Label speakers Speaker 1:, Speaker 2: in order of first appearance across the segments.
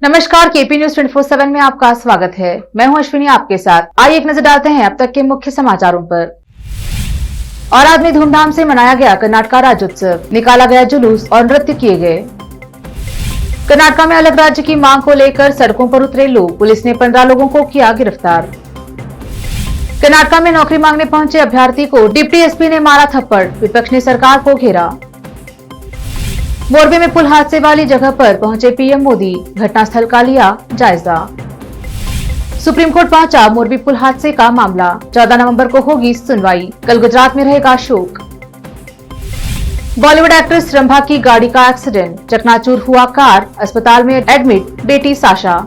Speaker 1: नमस्कार, KP news 24/7 में आपका स्वागत है। मैं हूं अश्विनी आपके साथ। आइए एक नजर डालते हैं अब तक के मुख्य समाचारों पर। औराद में धूमधाम से मनाया गया कर्नाटका राज्योत्सव, निकाला गया जुलूस और नृत्य किए गए। कर्नाटका में अलग राज्य की मांग को लेकर सड़कों पर उतरे लोग, पुलिस ने 15 लोगों को किया गिरफ्तार। कर्नाटका में नौकरी मांगने पहुंचे अभ्यर्थी को डिप्टी एसपी ने मारा थप्पड़, विपक्ष ने सरकार को घेरा। मोरबी में पुल हादसे वाली जगह पर पहुंचे पीएम मोदी, घटनास्थल का लिया जायजा। सुप्रीम कोर्ट पहुंचा मोरबी पुल हादसे का मामला, 14 नवंबर को होगी सुनवाई। कल गुजरात में रहेगा शोक। बॉलीवुड एक्ट्रेस रंभा की गाड़ी का एक्सीडेंट, चकनाचूर हुआ कार, अस्पताल में एडमिट बेटी साशा।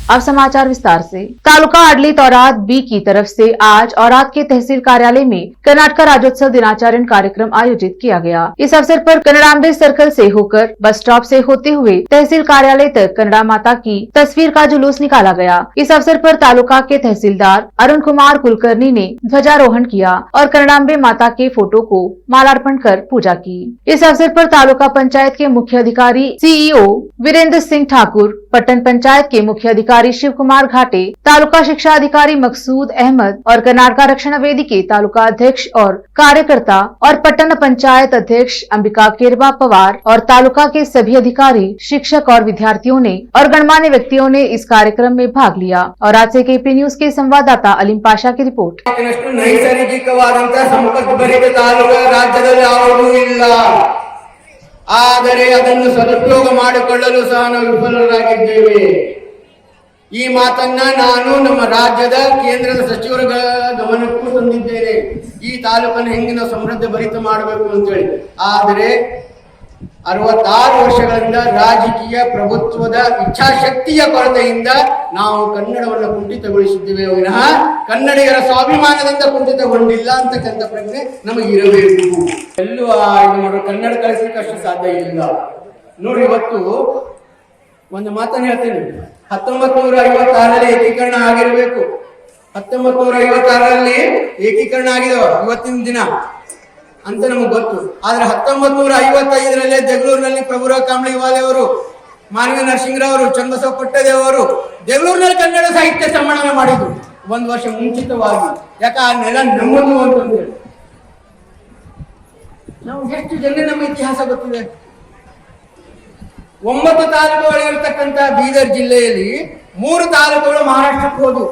Speaker 1: अब समाचार विस्तार से। तालुका आडलीत औराद बी की तरफ से आज औराद के तहसील कार्यालय में कर्नाटका राज्योत्सव दिनाचरण कार्यक्रम आयोजित किया गया। इस अवसर पर कन्नडाम्बे सर्कल से होकर बस स्टॉप से होते हुए तहसील कार्यालय तक कन्नडा माता की तस्वीर का जुलूस निकाला गया। इस अवसर पर तालुका के तहसीलदार अरुण कुमार कुलकर्णी ने ध्वजारोहण किया और कन्नडाम्बे माता के फोटो को मालार्पण कर पूजा की। इस अवसर पर तालुका पंचायत के मुख्य अधिकारी सीईओ वीरेंद्र सिंह ठाकुर, पट्टन पंचायत के मुख्य अधिकारी शिव कुमार घाटे, तालुका शिक्षा अधिकारी मकसूद अहमद और कर्नाटका रक्षण वेदी के तालुका अध्यक्ष और कार्यकर्ता और पट्टन पंचायत अध्यक्ष अंबिका केरबा पवार और तालुका के सभी अधिकारी, शिक्षक और विद्यार्थियों ने और गणमान्य व्यक्तियों ने इस कार्यक्रम में भाग लिया। और आज से केपी न्यूज के संवाददाता अलीम पाशा की रिपोर्ट।
Speaker 2: ಆದರೆ ಅದನ್ನು ಸದುಪಯೋಗ ಮಾಡಿಕೊಳ್ಳಲು ಸಹ ನಾವು ವಿಫಲರಾಗಿದ್ದೇವೆ। ಈ ಮಾತನ್ನ ನಾನು ನಮ್ಮ ರಾಜ್ಯದ ಕೇಂದ್ರದ ಸಚಿವರ ಗಮನಕ್ಕೂ ತಂದಿದ್ದೇನೆ। ಈ ತಾಲೂಕನ್ನು ಹೆಂಗೆ ನಾವು ಸಮೃದ್ಧ ಭರಿತ ಮಾಡಬೇಕು ಅಂತ ಹೇಳಿ। ಆದರೆ 66 ವರ್ಷಗಳಿಂದ ರಾಜಕೀಯ ಪ್ರಭುತ್ವದ ಇಚ್ಛಾಶಕ್ತಿಯ ಕೊರತೆಯಿಂದ ನಾವು ಕನ್ನಡವನ್ನು ಕುಂಠಿತಗೊಳಿಸಿದ್ದೇವೆ ವಿನಃ ಕನ್ನಡಿಗರ ಸ್ವಾಭಿಮಾನದಿಂದ ಕುಂಠಿತಗೊಂಡಿಲ್ಲ ಅಂತಕ್ಕಂಥ ಪ್ರಜ್ಞೆ ನಮಗೆ ಇರಬೇಕು। ಎಲ್ಲೂ ಕನ್ನಡ ಕಲಿಸಲಿಕ್ಕೆ ಅಷ್ಟು ಸಾಧ್ಯ ಇಲ್ಲ ನೋಡಿ। ಇವತ್ತು ಒಂದು ಮಾತನ್ನು ಹೇಳ್ತೀನಿ, 1956ರಲ್ಲಿ ಏಕೀಕರಣ ಆಗಿರಬೇಕು। 1956ರಲ್ಲಿ ಏಕೀಕರಣ ಆಗಿದವ ಇವತ್ತಿನ ದಿನ ಅಂತ ನಮಗೆ ಗೊತ್ತು। ಆದ್ರೆ 1955ರಲ್ಲೇ ಜಗಳೂರಿನಲ್ಲಿ ಪ್ರಭುರಾವ್ ಕಾಂಬ್ಳಿವಾಲೆ ಅವರು, ಮಾನವ ನರಸಿಂಹರಾವ್ ಅವರು, ಚನ್ನಬಸವ ಪಟ್ಟದೇವ್ ಅವರು ಜಗಳೂರಿನಲ್ಲಿ ಕನ್ನಡ ಸಾಹಿತ್ಯ ಸಮ್ಮೇಳನ ಮಾಡಿದ್ರು ಒಂದು ವರ್ಷ ಮುಂಚಿತವಾಗಿ। ಯಾಕೆ ಆ ನೆಲ ನಮ್ಮದು ಅಂತಂದೇಳಿ ನಾವು ಎಷ್ಟು ಜನ ನಮ್ಮ ಇತಿಹಾಸ ಗೊತ್ತಿದೆ। 9 ತಾಲೂಕುಗಳಿರ್ತಕ್ಕಂಥ ಬೀದರ್ ಜಿಲ್ಲೆಯಲ್ಲಿ 3 ತಾಲೂಕುಗಳು ಮಹಾರಾಷ್ಟ್ರಕ್ಕೆ ಹೋದವು।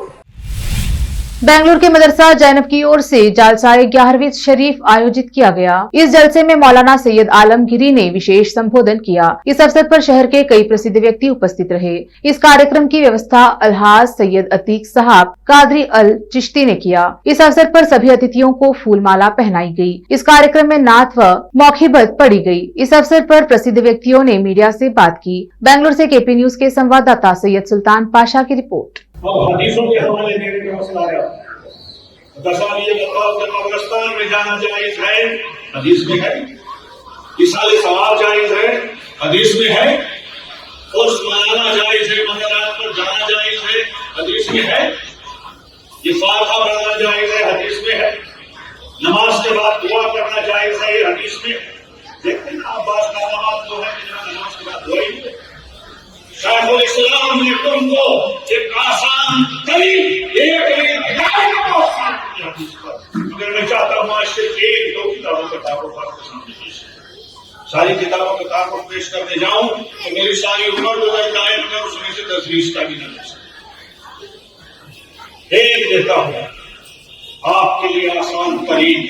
Speaker 1: बेंगलुरु के मदरसा जैनब की ओर से जालसाए 11वीं शरीफ आयोजित किया गया। इस जलसे में मौलाना सैयद आलमगिरी ने विशेष संबोधन किया। इस अवसर पर शहर के कई प्रसिद्ध व्यक्ति उपस्थित रहे। इस कार्यक्रम की व्यवस्था अलहाज सैयद अतीक साहब कादरी अल चिश्ती ने किया। इस अवसर पर सभी अतिथियों को फूलमाला पहनाई गई। इस कार्यक्रम में नात व मौखिबत पढ़ी गई। इस अवसर पर प्रसिद्ध व्यक्तियों ने मीडिया से बात की। बेंगलुरु से केपी न्यूज के संवाददाता सैयद सुल्तान पाशा की रिपोर्ट।
Speaker 3: हदीसों के हवाले देने का मसला है। कब्रिस्तान में जाना जायज है, हदीस में है। इसाले सवाल जायज है, हदीस में है। फर्ज मनाना जायज है, मंदिरात पर जाना जायज है, हदीस में है। ये फातिहा पढ़ना जायज है, हदीस में है। नमाज के बाद दुआ करना जायज है, ये हदीस में। लेकिन अब्बास का नमाज जो है, नमाज के बाद दुआ ही है। शायखुल इस्लाम ने तुमको एक आसान मगर मैं चाहता हूँ आज सिर्फ 1-2 किताबों का तारुफ आपके सामने पेश करूं। सारी किताबों का तारुफ पेश करने जाऊं तो मेरी सारी उम्र जो है टाइम में उसमें से 10-20 का भी नहीं सकता। एक देता हूं आपके लिए आसान तरीन,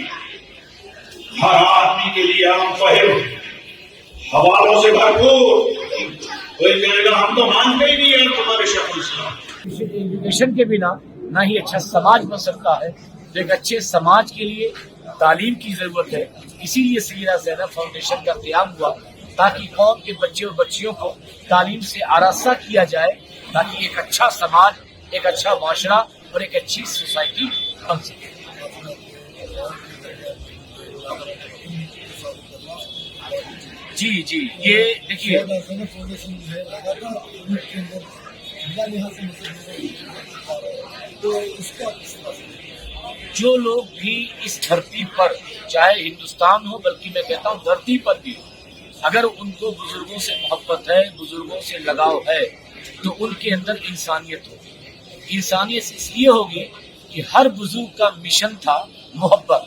Speaker 3: हर आदमी के लिए आम फहिम, हवालों से भरपूर। कोई कहेगा हम तो मानते ही नहीं है तुम्हारे शेखुल इस्लाम।
Speaker 4: एजुकेशन के बिना ना ही अच्छा समाज बन सकता है। तो एक अच्छे समाज के लिए तालीम की जरूरत है। इसीलिए सैयदा ज़ैनब फाउंडेशन का क़याम हुआ ताकि कौम के बच्चे और बच्चियों को तालीम से आरास्ता किया जाए, ताकि एक अच्छा समाज, एक अच्छा माशरा और एक अच्छी सोसाइटी बन सके। जी जी, ये देखिए
Speaker 5: तो इसका
Speaker 4: जो लोग भी इस धरती पर, चाहे हिंदुस्तान हो, बल्कि मैं कहता हूँ धरती पर भी, अगर उनको बुजुर्गों से मोहब्बत है, बुजुर्गों से लगाव है, तो उनके अंदर इंसानियत होगी। इंसानियत इसलिए होगी कि हर बुजुर्ग का मिशन था मोहब्बत।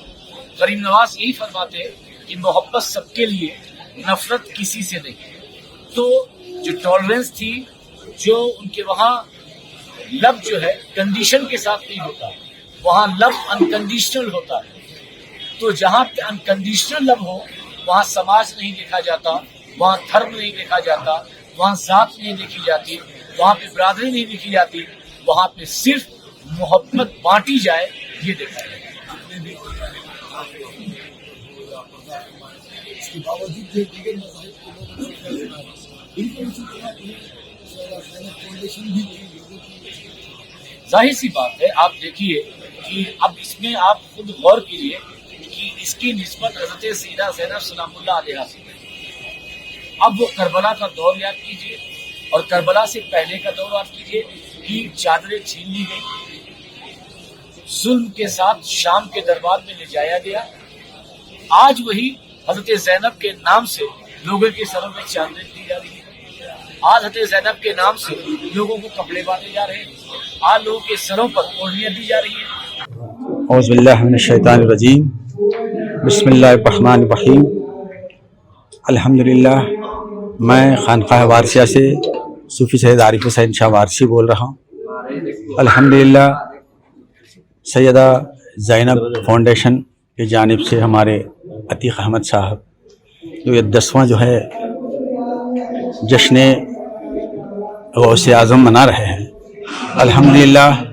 Speaker 4: गरीब नवाज यही फरमाते कि मोहब्बत सबके लिए, नफरत किसी से नहीं। तो जो टॉलरेंस थी, जो उनके वहाँ लव जो है कंडीशन के साथ नहीं होता, वहाँ लव अनकंडीशनल होता है। तो जहाँ पे अनकंडीशनल लव हो, वहाँ समाज नहीं देखा जाता, वहाँ धर्म नहीं देखा जाता, वहाँ जात नहीं देखी जाती, वहाँ पे बिरादरी नहीं देखी जाती, वहाँ पे सिर्फ मोहब्बत बांटी जाए, ये देखा जाए। जाहिर सी बात है, आप देखिए कि अब इसमें आप खुद गौर कीजिए कि इसकी निस्बत हज़रत सैयदा ज़ैनब सलामुल्लाह अलैहा से। अब वो करबला का दौर याद कीजिए और करबला से पहले का दौर याद कीजिए कि चादरें छीन ली गई, जुल्म के साथ शाम के दरबार में ले जाया गया। आज वही हज़रत ज़ैनब के नाम से लोगों के सरों में चादरें दी जा रही है। आज हज़रत ज़ैनब के नाम से लोगों को कपड़े बांटे जा रहे हैं। आज लोगों के सरों पर ओढ़नियां दी जा रही है।
Speaker 5: औज़ु बिल्लाहि मिनश शैतानिर रजीम, बिस्मिल्लाहिर रहमानिर रहीम। अल्हम्दुलिल्लाह, मैं खानकाह वारसिया से सूफी सैयद आरिफ हुसैन शाह वारसी बोल रहा हूँ। अल्हम्दुलिल्लाह, सैयदा ज़ैनब फाउंडेशन की जानिब से हमारे अतीक अहमद साहब जो ये 10वां जो है जश्न गौसे आज़म मना रहे हैं। अल्हम्दुलिल्लाह,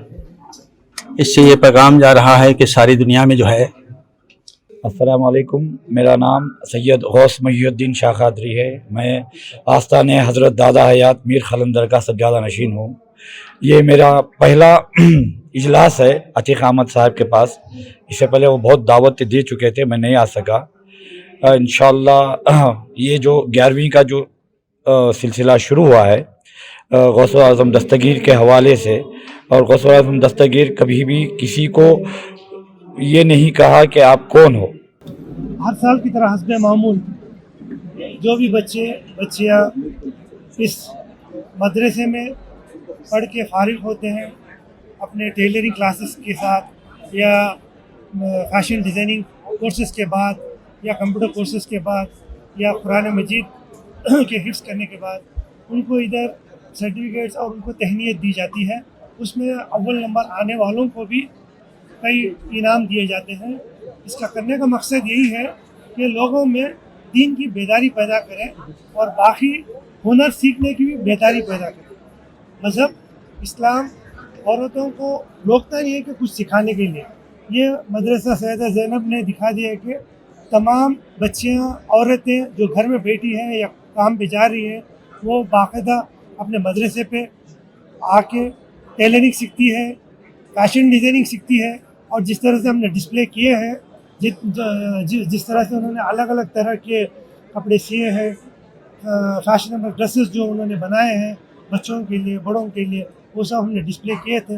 Speaker 5: इससे ये पैगाम जा रहा है कि सारी दुनिया में जो है। अस्सलामु अलैकुम, मेरा नाम सैयद गौस मुहियुद्दीन शाह कादरी है। मैं आस्ताने हज़रत दादा हयात मीर खलंदर का सज्जादा नशीन हूँ। ये मेरा पहला इजलास है अतीक अहमद साहब के पास। इससे पहले वो बहुत दावत दे चुके थे, मैं नहीं आ सका। इंशाअल्लाह ये जो 11वीं का जो सिलसिला शुरू हुआ है गौसे आज़म दस्तगीर के हवाले से, और गौसे आज़म दस्तगीर कभी भी किसी को ये नहीं कहा कि आप कौन हो।
Speaker 6: हर साल की तरह हस्बे मामूल जो भी बच्चियाँ इस मदरसे में पढ़ के फारिग होते हैं, अपने टेलरिंग क्लासेस के साथ या फैशन डिज़ाइनिंग कोर्सेज़ के बाद या कंप्यूटर कोर्सेज़ के बाद या कुरान मजीद के हिफ्ज़ करने के बाद उनको इधर सर्टिफिकेट्स और उनको तहनीत दी जाती है। उसमें अव्वल नंबर आने वालों को भी कई इनाम दिए जाते हैं। इसका करने का मकसद यही है कि लोगों में दीन की बेदारी पैदा करें और बाकी हुनर सीखने की भी बेदारी पैदा करें। मज़हब इस्लाम औरतों को रोकता नहीं है कि कुछ सिखाने के लिए। ये मदरसा सैयदा ज़ैनब ने दिखा दिया है कि तमाम बच्चियाँ, औरतें जो घर में बैठी हैं या काम पे जा रही हैं, वो बाकायदा अपने मदरसे पे आके टेलरिंग सीखती है, फैशन डिज़ाइनिंग सीखती है। और जिस तरह से हमने डिस्प्ले किए हैं, जिस तरह से उन्होंने अलग अलग तरह के कपड़े सिए हैं, फैशनेबल ड्रेसेस जो उन्होंने बनाए हैं बच्चों के लिए, बड़ों के लिए, वो सब हमने डिस्प्ले किए थे।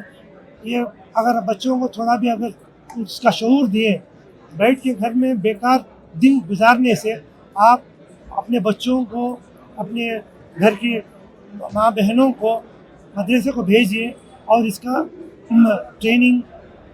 Speaker 6: ये अगर बच्चों को थोड़ा भी अगर उसका शऊर दिए, बैठ के घर में बेकार दिन गुजारने से आप अपने बच्चों को, अपने घर की माँ बहनों को मदरसे को भेजिए और इसका ट्रेनिंग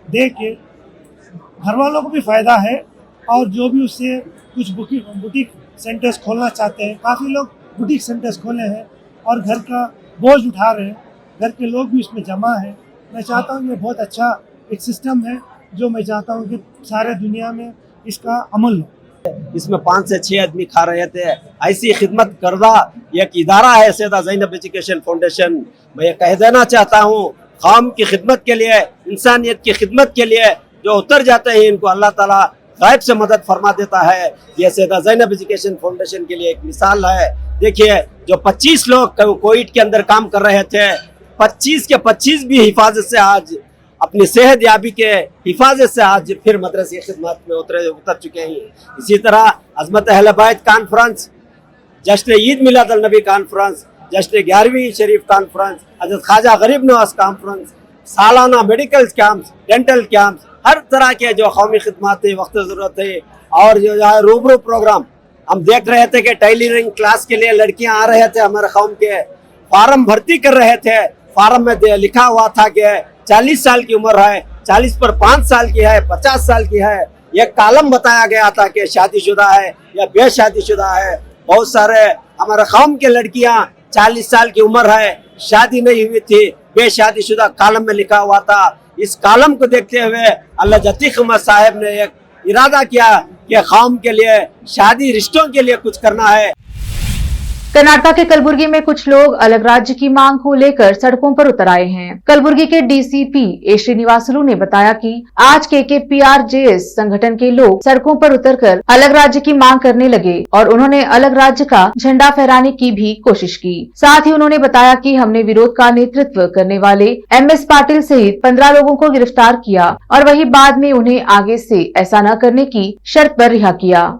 Speaker 6: दे के घर वालों को भी फ़ायदा है। और जो भी उससे कुछ बुटीक सेंटर्स खोलना चाहते हैं, काफ़ी लोग बुटीक सेंटर्स खोले हैं और घर का बोझ उठा रहे हैं, घर के लोग भी उसमें जमा हैं। मैं चाहता हूँ ये बहुत अच्छा एक सिस्टम है जो मैं चाहता हूँ कि सारे दुनिया में इसका अमल हो।
Speaker 7: इसमें 5 से 6 आदमी खा रहे थे। ऐसी खिदमत करदा एक इदारा है सैयदा ज़ैनब एजुकेशन फाउंडेशन। मैं ये कह देना चाहता हूँ, कौम की खिदमत के लिए, इंसानियत की खिदमत के लिए जो उतर जाते हैं, इनको अल्लाह ताला गायब से मदद फरमा देता है। ये सैयदा ज़ैनब एजुकेशन फाउंडेशन के लिए एक मिसाल है। देखिए, जो 25 लोग कोविड के अंदर काम कर रहे थे, 25 के 25 भी हिफाजत से आज अपनी सेहत याबी के हिफाजत से आज फिर मदरसे खिदमत में उतर चुके हैं। इसी तरह अज़मत अहले बैत कॉन्फ्रेंस, जश्न ईद मिलाद अल नबी कॉन्फ्रेंस, जश्न 11वीं शरीफ कॉन्फ्रेंस, हज़रत ख्वाजा गरीब नवाज कॉन्फ्रेंस, सालाना मेडिकल कैंप्स, डेंटल कैंप्स, हर तरह के जो कौमी खिदमत है, वक्त ज़रूरत है और जो है रूबरू प्रोग्राम हम देख रहे थे कि टेलरिंग क्लास के लिए लड़कियां आ रहे थे, हमारे कौम के फार्म भर्ती कर रहे थे। फार्म में लिखा हुआ था कि 40 साल की उम्र है, 40 पर 5 साल की है, 50 साल की है। एक कालम बताया गया था कि शादीशुदा है या बेशादीशुदा है। बहुत सारे हमारे कौम के लड़कियां 40 साल की उम्र है, शादी नहीं हुई थी, बेशादीशुदा कालम में लिखा हुआ था। इस कालम को देखते हुए अल्लाह जतीक उमर साहब ने एक इरादा किया कि कौम के लिए, शादी रिश्तों के लिए कुछ करना है।
Speaker 1: कर्नाटक के कलबुर्गी में कुछ लोग अलग राज्य की मांग को लेकर सड़कों पर उतर आए हैं। कलबुर्गी के डीसीपी ए श्रीनिवासलू ने बताया कि आज KKPRJS संगठन के लोग सड़कों पर उतरकर अलग राज्य की मांग करने लगे और उन्होंने अलग राज्य का झंडा फहराने की भी कोशिश की। साथ ही उन्होंने बताया कि हमने विरोध का नेतृत्व करने वाले MS पाटिल सहित 15 लोगों को गिरफ्तार किया और वही बाद में उन्हें आगे से ऐसा न करने की शर्त पर रिहा किया।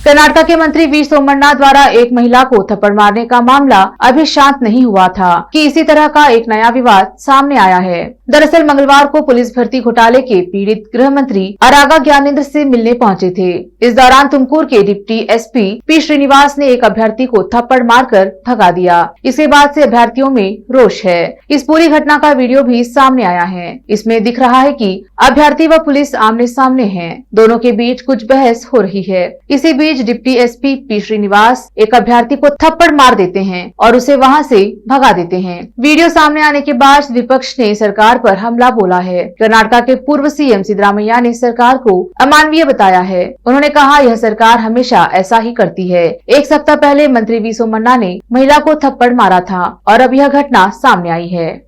Speaker 1: कर्नाटक के मंत्री वी सोमण्णा द्वारा एक महिला को थप्पड़ मारने का मामला अभी शांत नहीं हुआ था कि इसी तरह का एक नया विवाद सामने आया है। दरअसल मंगलवार को पुलिस भर्ती घोटाले के पीड़ित गृह मंत्री अरागा ज्ञानेंद्र से मिलने पहुंचे थे। इस दौरान तुमकुर के डिप्टी SP P श्रीनिवास ने एक अभ्यर्थी को थप्पड़ मारकर भगा दिया। इसके बाद से अभ्यर्थियों में रोष है। इस पूरी घटना का वीडियो भी सामने आया है। इसमें दिख रहा है कि अभ्यर्थी व पुलिस आमने सामने हैं। दोनों के बीच कुछ बहस हो रही है। इसी बीच डिप्टी SP P श्रीनिवास एक अभ्यर्थी को थप्पड़ मार देते हैं और उसे वहां से भगा देते हैं। वीडियो सामने आने के बाद विपक्ष ने सरकार पर हमला बोला है। कर्नाटक के पूर्व CM सिद्धरामैया ने सरकार को अमानवीय बताया है। उन्होंने कहा यह सरकार हमेशा ऐसा ही करती है। एक सप्ताह पहले मंत्री वी सोमण्णा ने महिला को थप्पड़ मारा था और अब यह घटना सामने आई है।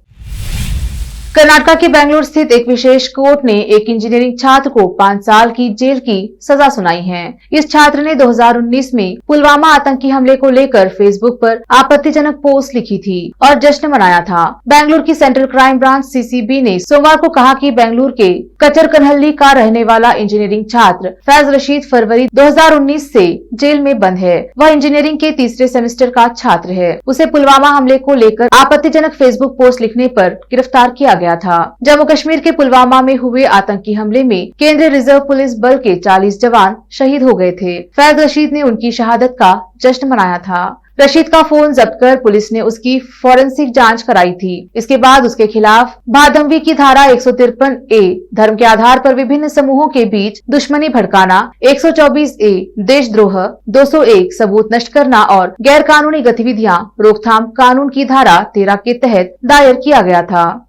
Speaker 1: कर्नाटक के बेंगलुरु स्थित एक विशेष कोर्ट ने एक इंजीनियरिंग छात्र को 5 साल की जेल की सजा सुनाई है। इस छात्र ने 2019 में पुलवामा आतंकी हमले को लेकर फेसबुक पर आपत्तिजनक पोस्ट लिखी थी और जश्न मनाया था। बेंगलुरु की सेंट्रल क्राइम ब्रांच CCB ने सोमवार को कहा कि बेंगलुरु के कचरकनहल्ली का रहने वाला इंजीनियरिंग छात्र फैज रशीद फरवरी 2019 से जेल में बंद है। वह इंजीनियरिंग के 3रे सेमेस्टर का छात्र है। उसे पुलवामा हमले को लेकर आपत्तिजनक फेसबुक पोस्ट लिखने पर गिरफ्तार किया गया था। जम्मू कश्मीर के पुलवामा में हुए आतंकी हमले में केंद्रीय रिजर्व पुलिस बल के 40 जवान शहीद हो गए थे। फैज रशीद ने उनकी शहादत का जश्न मनाया था। रशीद का फोन जब्त कर पुलिस ने उसकी फॉरेंसिक जांच कराई थी। इसके बाद उसके खिलाफ भादंवी की धारा 153A धर्म के आधार पर विभिन्न समूहों के बीच दुश्मनी भड़काना, 124A देशद्रोह, 201 सबूत नष्ट करना और गैर कानूनी गतिविधियां रोकथाम कानून की धारा 13 के तहत दायर किया गया था।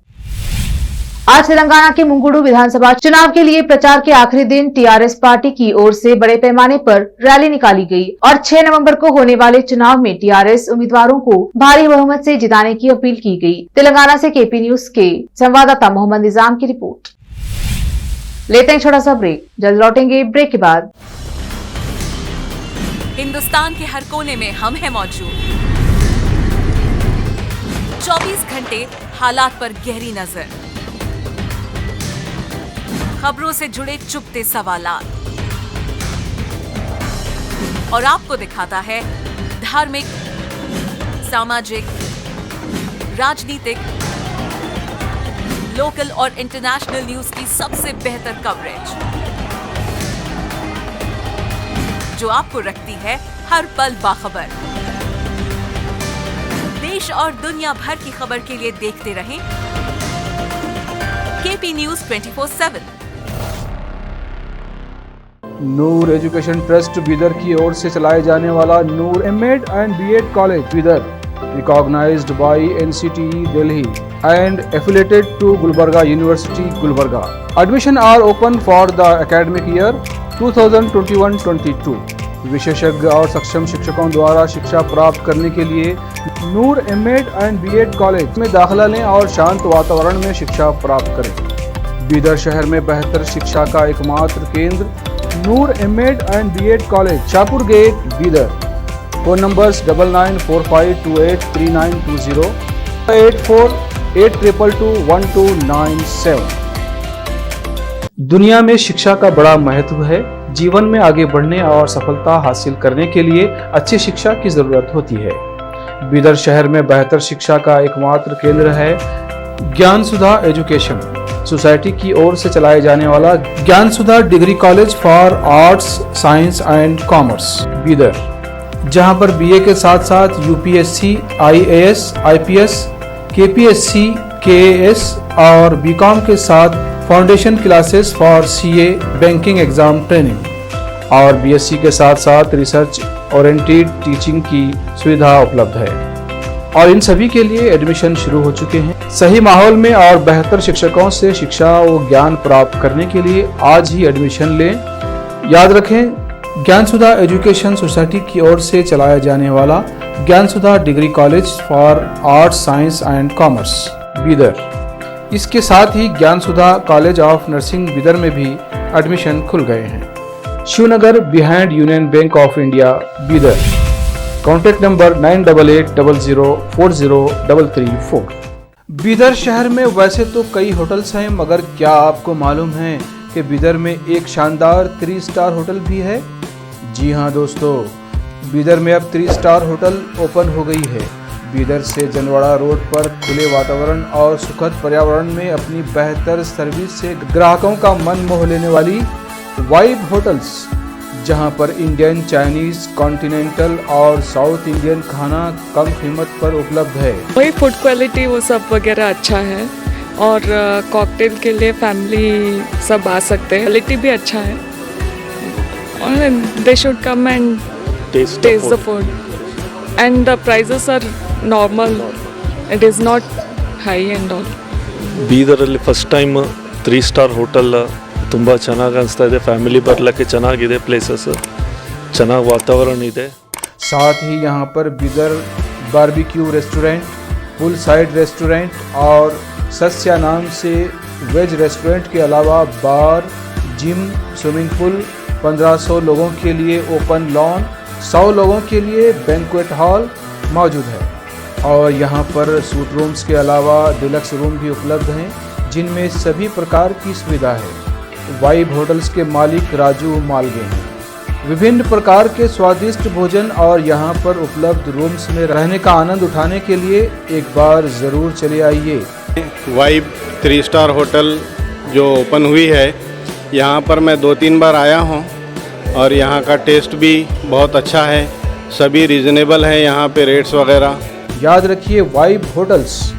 Speaker 1: आज तेलंगाना के मुंगुडू विधानसभा चुनाव के लिए प्रचार के आखिरी दिन TRS पार्टी की ओर से बड़े पैमाने पर रैली निकाली गई और 6 नवंबर को होने वाले चुनाव में TRS उम्मीदवारों को भारी बहुमत से जिताने की अपील की गई। तेलंगाना से KP न्यूज के संवाददाता मोहम्मद निजाम की रिपोर्ट। लेते हैं छोटा सा ब्रेक, जल्द लौटेंगे ब्रेक के बाद।
Speaker 8: हिंदुस्तान के हर कोने में हम हैं मौजूद, 24 घंटे हालात पर गहरी नजर, खबरों से जुड़े चुपते सवालात और आपको दिखाता है धार्मिक, सामाजिक, राजनीतिक, लोकल और इंटरनेशनल न्यूज की सबसे बेहतर कवरेज जो आपको रखती है हर पल बाखबर। देश और दुनिया भर की खबर के लिए देखते रहें KP न्यूज 24/7।
Speaker 9: नूर एजुकेशन ट्रस्ट बीदर की ओर से चलाए जाने वाला नूर M.Ed and B.Ed college Bidar, recognized by NCTE Delhi and affiliated to Gulbarga University, Gulbarga. Admission are open for the academic year 2021-22. विशेषज्ञ और सक्षम शिक्षकों द्वारा शिक्षा प्राप्त करने के लिए नूर M.Ed and B.Ed कॉलेज में दाखिला लें और शांत वातावरण में शिक्षा प्राप्त करें। बीदर शहर में बेहतर शिक्षा का एकमात्र केंद्र Noor M.Ed and B.Ed college, Shahpur gate, Bidar. Phone numbers 9945283920, 8482221297। दुनिया में शिक्षा का बड़ा महत्व है। जीवन में आगे बढ़ने और सफलता हासिल करने के लिए अच्छी शिक्षा की जरूरत होती है। बीदर शहर में बेहतर शिक्षा का एकमात्र केंद्र है ज्ञान सुधा एजुकेशन। सोसाइटी की ओर से चलाए जाने वाला Gyan Sudha degree college for arts, science and commerce Bidar, जहां पर बीए के साथ साथ UPSC, IAS, IPS, KPSC, KAS और बीकॉम के साथ foundation classes for CA, banking exam training और बीएससी के साथ साथ रिसर्च ओरिएंटेड टीचिंग की सुविधा उपलब्ध है और इन सभी के लिए एडमिशन शुरू हो चुके हैं। सही माहौल में और बेहतर शिक्षकों से शिक्षा व ज्ञान प्राप्त करने के लिए आज ही एडमिशन लें। याद रखें, ज्ञान सुधा एजुकेशन सोसाइटी की ओर से चलाया जाने वाला Gyan Sudha degree college for arts, science and commerce Bidar, इसके साथ ही Gyan Sudha college of nursing Bidar में भी एडमिशन खुल गए हैं। Shivnagar behind Union Bank of India Bidar. Contact number 988800403334। Bidar शहर में वैसे तो कई होटल्स हैं, मगर क्या आपको मालूम है कि बीदर में एक शानदार 3 स्टार होटल भी है? जी हाँ दोस्तों, बीदर में अब 3 स्टार होटल ओपन हो गई है। बीदर से जनवाड़ा रोड पर खुले वातावरण और सुखद पर्यावरण में अपनी बेहतर सर्विस से ग्राहकों का मन मोह लेने वाली वाइब होटल्स, जहां पर इंडियन, चाइनीज, कॉन्टिनेंटल और साउथ इंडियन खाना कम कीमत पर उपलब्ध है।
Speaker 10: वही फूड क्वालिटी वो सब वगैरह अच्छा है और कॉकटेल के लिए फैमिली सब आ सकते हैं। क्वालिटी भी अच्छा है और they should come and taste the food and the prices are normal, it is not high and all.
Speaker 11: ಬೀದರಲ್ಲಿ ಫಸ್ಟ್ ಟೈಮ್ 3 ಸ್ಟಾರ್ ಹೋಟೆಲ್ ತುಂಬ ಚೆನ್ನಾಗಿ ಅನಿಸ್ತಾ ಇದೆ। ಫ್ಯಾಮಿಲಿ ಬರಲಿಕ್ಕೆ ಚೆನ್ನಾಗಿದೆ, ಪ್ಲೇಸಸ್ ಚೆನ್ನಾಗಿ ವಾತಾವರಣ ಇದೆ।
Speaker 9: साथ ही यहाँ पर बीदर बारबेक्यू रेस्टोरेंट, पुल साइड रेस्टोरेंट और सस्या नाम से वेज रेस्टोरेंट के अलावा बार, जिम, स्विमिंग पूल, 1500 लोगों के लिए ओपन लॉन, 100 लोगों के लिए बैंक्वेट हॉल मौजूद है और यहाँ पर सूट रूम्स के अलावा डिलक्स रूम भी उपलब्ध हैं, जिनमें सभी प्रकार की सुविधा है। वाइब होटल्स के मालिक राजू मालगे हैं। विभिन्न प्रकार के स्वादिष्ट भोजन और यहाँ पर उपलब्ध रूम्स में रहने का आनंद उठाने के लिए एक बार ज़रूर चले आइए।
Speaker 12: वाइब 3 स्टार होटल जो ओपन हुई है, यहाँ पर मैं 2-3 बार आया हूँ और यहाँ का टेस्ट भी बहुत अच्छा है। सभी रीज़नेबल हैं यहाँ पे रेट्स वगैरह।
Speaker 9: याद रखिए, वाइब होटल्स,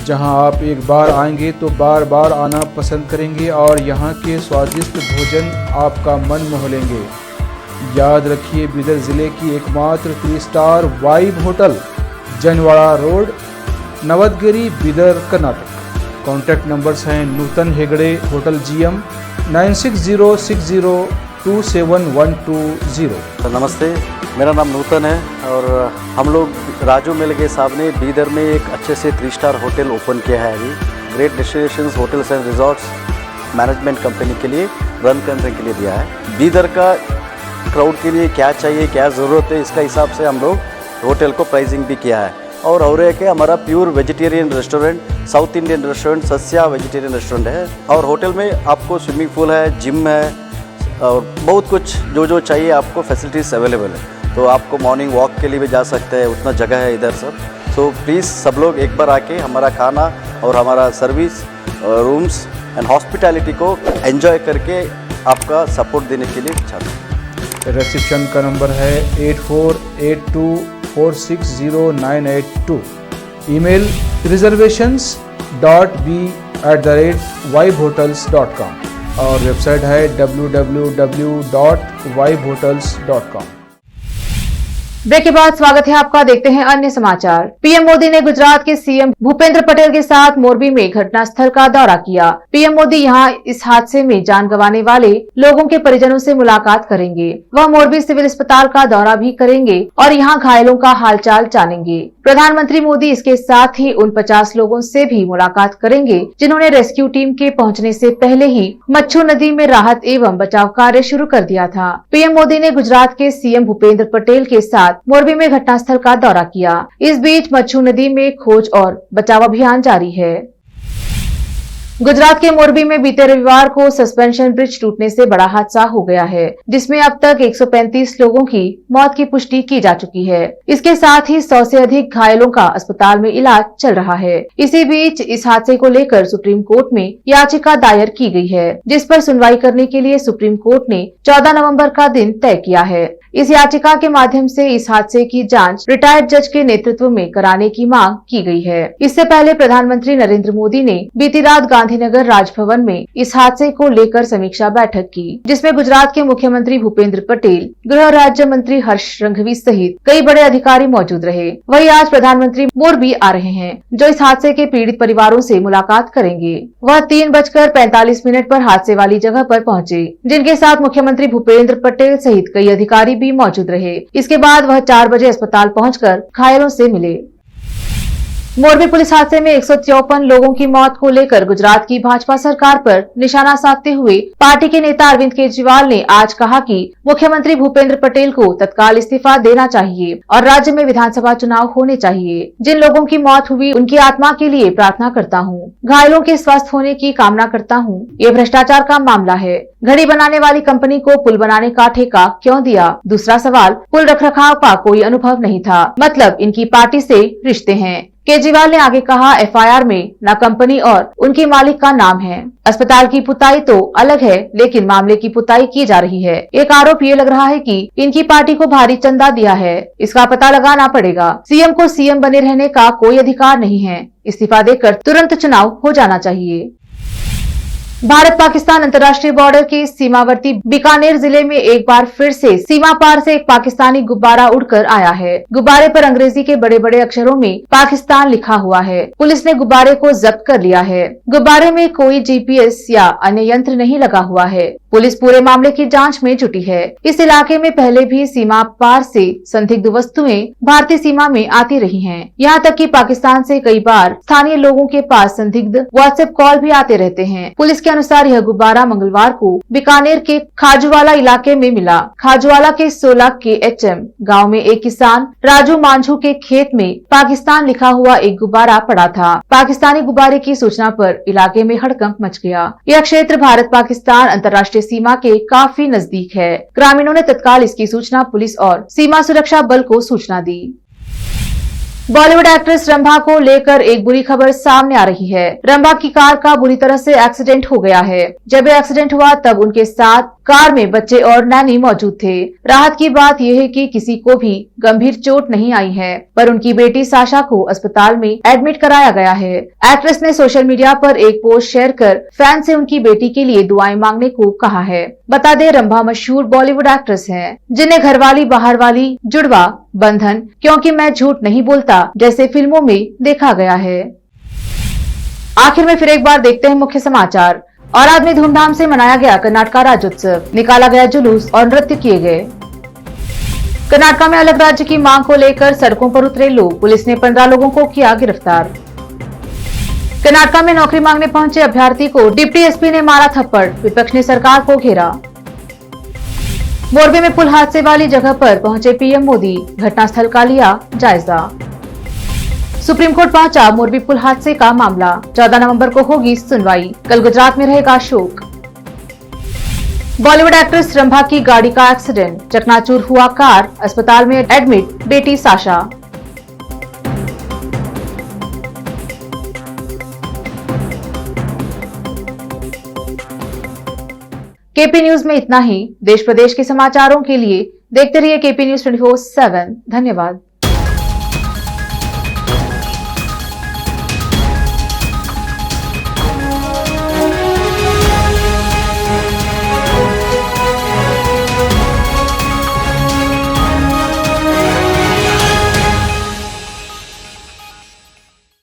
Speaker 9: जहां आप एक बार आएंगे तो बार बार आना पसंद करेंगे और यहां के स्वादिष्ट भोजन आपका मन मोह लेंगे। याद रखिए, बीदर ज़िले की एकमात्र 3 star vibe hotel, Janwada road, Navadgiri, Bidar, Karnataka. Contact numbers हैं नूतन हेगड़े, होटल GM 9606027120।
Speaker 13: नमस्ते, मेरा नाम नूतन है और हम लोग राजू मिलगे साहब ने बीदर में एक अच्छे से 3 स्टार होटल ओपन किया है। अभी great destinations hotels and resorts management company के लिए रन करने के लिए दिया है। बीदर का क्राउड के लिए क्या चाहिए, क्या ज़रूरत है, इसका हिसाब से हम लोग होटल को प्राइसिंग भी किया है। और एक है हमारा pure vegetarian restaurant, south Indian restaurant, Sasya vegetarian restaurant है और होटल में आपको स्विमिंग पूल है, जिम है और बहुत कुछ जो चाहिए आपको फैसिलिटीज़ अवेलेबल है। तो आपको मॉर्निंग वॉक के लिए भी जा सकते हैं, उतना जगह है इधर सब। सो प्लीज़ सब लोग एक बार आके हमारा खाना और हमारा सर्विस, रूम्स एंड हॉस्पिटैलिटी को एंजॉय करके आपका सपोर्ट देने के लिए चाहते हैं।
Speaker 9: रिसेप्शन का नंबर है 8482460982। ईमेल reservations.b@vibehotels.com और वेबसाइट है www.vibehotels.com।
Speaker 1: ब्रेक के बाद स्वागत है आपका। देखते हैं अन्य समाचार। पीएम मोदी ने गुजरात के सीएम भूपेंद्र पटेल के साथ मोरबी में घटनास्थल का दौरा किया। पीएम मोदी यहां इस हादसे में जान गंवाने वाले लोगों के परिजनों से मुलाकात करेंगे। वह मोरबी सिविल अस्पताल का दौरा भी करेंगे और यहां घायलों का हालचाल जानेंगे। प्रधानमंत्री मोदी इसके साथ ही उन 50 लोगों से भी मुलाकात करेंगे जिन्होंने रेस्क्यू टीम के पहुंचने से पहले ही मच्छू नदी में राहत एवं बचाव कार्य शुरू कर दिया था। पीएम मोदी ने गुजरात के सीएम भूपेंद्र पटेल के साथ मोरबी में घटनास्थल का दौरा किया। इस बीच मच्छू नदी में खोज और बचाव अभियान जारी है। गुजरात के मोरबी में बीते रविवार को सस्पेंशन ब्रिज टूटने से बड़ा हादसा हो गया है, जिसमें अब तक 135 लोगों की मौत की पुष्टि की जा चुकी है। इसके साथ ही 100 से अधिक घायलों का अस्पताल में इलाज चल रहा है। इसी बीच इस हादसे को लेकर सुप्रीम कोर्ट में याचिका दायर की गई है, जिस पर सुनवाई करने के लिए सुप्रीम कोर्ट ने 14 नवम्बर का दिन तय किया है। इस याचिका के माध्यम से इस हादसे की जांच रिटायर्ड जज के नेतृत्व में कराने की मांग की गई है। इससे पहले प्रधानमंत्री नरेंद्र मोदी ने बीती रात गांधीनगर राजभवन में इस हादसे को लेकर समीक्षा बैठक की, जिसमें गुजरात के मुख्यमंत्री भूपेंद्र पटेल, गृह राज्य मंत्री हर्ष संघवी सहित कई बड़े अधिकारी मौजूद रहे। वहीं आज प्रधानमंत्री मोरबी आ रहे हैं, जो इस हादसे के पीड़ित परिवारों से मुलाकात करेंगे। वह 3:45 पर हादसे वाली जगह पर पहुंचे, जिनके साथ मुख्यमंत्री भूपेंद्र पटेल सहित कई अधिकारी भी मौजूद रहे। इसके बाद वह 4 बजे अस्पताल पहुंचकर घायलों से मिले। मोरबी पुलिस हादसे में 154 लोगों की मौत को लेकर गुजरात की भाजपा सरकार पर निशाना साधते हुए पार्टी के नेता अरविंद केजरीवाल ने आज कहा कि मुख्यमंत्री भूपेंद्र पटेल को तत्काल इस्तीफा देना चाहिए और राज्य में विधानसभा चुनाव होने चाहिए। जिन लोगों की मौत हुई उनकी आत्मा के लिए प्रार्थना करता हूँ, घायलों के स्वस्थ होने की कामना करता हूँ। ये भ्रष्टाचार का मामला है। घड़ी बनाने वाली कंपनी को पुल बनाने का ठेका क्यों दिया? दूसरा सवाल, पुल रखरखाव का कोई अनुभव नहीं था, मतलब इनकी पार्टी से रिश्ते हैं। केजरीवाल ने आगे कहा, एफआईआर में न कंपनी और उनकी मालिक का नाम है। अस्पताल की पुताई तो अलग है, लेकिन मामले की पुताई की जा रही है। एक आरोप ये लग रहा है कि इनकी पार्टी को भारी चंदा दिया है। इसका पता लगाना पड़ेगा। सीएम को सीएम बने रहने का कोई अधिकार नहीं है। इस्तीफा देकर तुरंत चुनाव हो जाना चाहिए। भारत पाकिस्तान अंतर्राष्ट्रीय बॉर्डर के सीमावर्ती बीकानेर जिले में एक बार फिर से सीमा पार से एक पाकिस्तानी गुब्बारा उड़कर आया है। गुब्बारे पर अंग्रेजी के बड़े बड़े अक्षरों में पाकिस्तान लिखा हुआ है। पुलिस ने गुब्बारे को जब्त कर लिया है। गुब्बारे में कोई जीपीएस या अन्य यंत्र नहीं लगा हुआ है। पुलिस पूरे मामले की जांच में जुटी है। इस इलाके में पहले भी सीमा पार से संदिग्ध वस्तुएं भारतीय सीमा में आती रही हैं। यहाँ तक कि पाकिस्तान से कई बार स्थानीय लोगों के पास संदिग्ध व्हाट्सएप कॉल भी आते रहते हैं। पुलिस के अनुसार यह गुब्बारा मंगलवार को बीकानेर के खाजूवाला इलाके में मिला। खाजूवाला के 16 KHM गांव में एक किसान राजू मांझू के खेत में पाकिस्तान लिखा हुआ एक गुब्बारा पड़ा था। पाकिस्तानी गुब्बारे की सूचना पर इलाके में हड़कंप मच गया। यह क्षेत्र भारत पाकिस्तान अंतर्राष्ट्रीय सीमा के काफी नजदीक है। ग्रामीणों ने तत्काल इसकी सूचना पुलिस और सीमा सुरक्षा बल को सूचना दी। बॉलीवुड एक्ट्रेस रंभा को लेकर एक बुरी खबर सामने आ रही है। रंभा की कार का बुरी तरह से एक्सीडेंट हो गया है। जब यह एक्सीडेंट हुआ तब उनके साथ कार में बच्चे और नैनी मौजूद थे। राहत की बात यह है कि किसी को भी गंभीर चोट नहीं आई है, पर उनकी बेटी साशा को अस्पताल में एडमिट कराया गया है। एक्ट्रेस ने सोशल मीडिया पर एक पोस्ट शेयर कर फैन से उनकी बेटी के लिए दुआएं मांगने को कहा है। बता दें, रंभा मशहूर बॉलीवुड एक्ट्रेस है, जिन्हें घरवाली बाहर वाली, जुड़वा, बंधन, क्योंकि मैं झूठ नहीं बोलता जैसे फिल्मों में देखा गया है। आखिर में फिर एक बार देखते हैं मुख्य समाचार। औराद में धूमधाम से मनाया गया कर्नाटक राज्योत्सव। निकाला गया जुलूस और नृत्य किए गए। कर्नाटक में अलग राज्य की मांग को लेकर सड़कों पर उतरे लोग। पुलिस ने 15 लोगों को किया गिरफ्तार। कर्नाटक में नौकरी मांगने पहुंचे अभ्यर्थी को डिप्टी एसपी ने मारा थप्पड़। विपक्ष ने सरकार को घेरा। मोरबी में पुल हादसे वाली जगह पर पहुंचे पीएम मोदी। घटनास्थल का लिया जायजा। सुप्रीम कोर्ट पहुंचा मोरबी पुल हादसे का मामला। 14 नवंबर को होगी सुनवाई। कल गुजरात में रहेगा शोक। बॉलीवुड एक्ट्रेस रंभा की गाड़ी का एक्सीडेंट। चकनाचूर हुआ कार। अस्पताल में एडमिट बेटी साशा। केपी न्यूज में इतना ही। देश प्रदेश के समाचारों के लिए देखते रहिए केपी न्यूज 24/7। धन्यवाद।